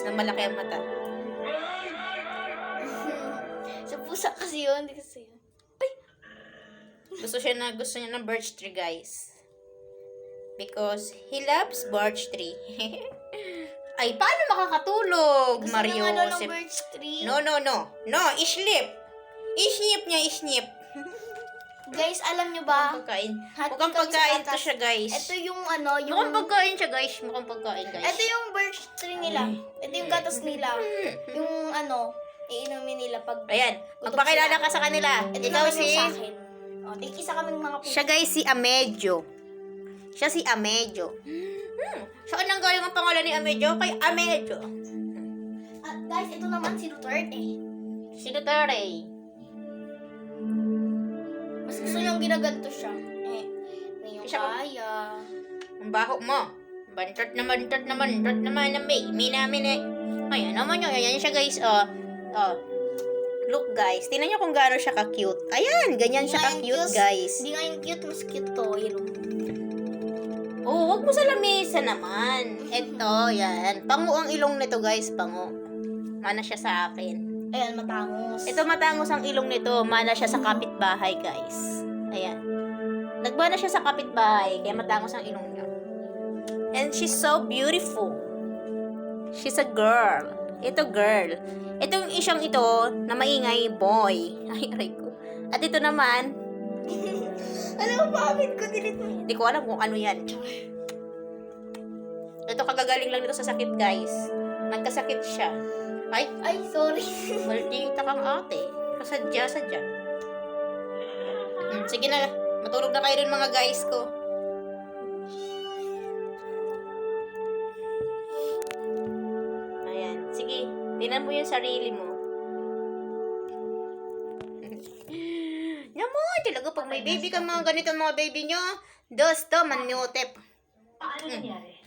na malaki ang mata. Sa pusa kasi yun, hindi kasi yun. Gusto niya ng birch tree, guys. Because he loves birch tree. Ay, paano makakatulog, Gusto Mario? ng ano ng birch tree. No. No, islip. Islip niya, islip. Guys, alam nyo ba? Pagkain. Hati Mukhang kami sa pagkain to gatas. siya, guys. Ito yung ano, yung... Mukhang pagkain siya, guys. Mukhang pagkain, guys. Ito yung birch tree nila. Ito yung gatas nila. Yung ano, iinumin nila pag... Ayan, gutom magpakilala sila. ka sa kanila. Ito Ikaw naman si... yung sa akin. O, isa kaming mga pusa. Siya, guys, si Amedyo. Siya si Amedyo. Saan nang galing ang pangalan ni Amedyo? Kay Amedyo. At guys, ito naman si Duterte. Si Duterte. Mas gusto niyang ginaganto siya. May yung Siya- kaya. Ang baho mo. Bantot naman na may namin eh. Ayan naman yun. Ayan siya, guys. Look, guys. Tingnan niyo kung gaano siya ka-cute. Ayan, ganyan siya ka-cute, guys. Hindi nga yung cute, mas cute to. Yun. Oh, wag mo sa lamesa naman. Ito, yan. Pango ang ilong nito, guys. Pango. Mana siya sa akin. Ayan, matangos. Ito matangos ang ilong nito. Mana siya sa kapitbahay, guys. Ayan. Nagmana siya sa kapitbahay, kaya matangos ang ilong niya. And she's so beautiful. She's a girl. Ito girl. Itong isyang ito na maingay, boy. Ay, aray ko. At ito naman, Alam mo, bakit ko dinito? hindi ko alam kung ano yan. Ito kagagaling lang nito sa sakit, guys. Nagkasakit siya. Ay, Ay, sorry. maldita kang ate. Kasadya. Sige na, matulog na kayo rin mga guys ko. Ayan, sige. Tingnan mo yung sarili mo. Namo, talaga pag may baby ka mga ganito mga baby nyo, dos to, manutep. Paano nangyari?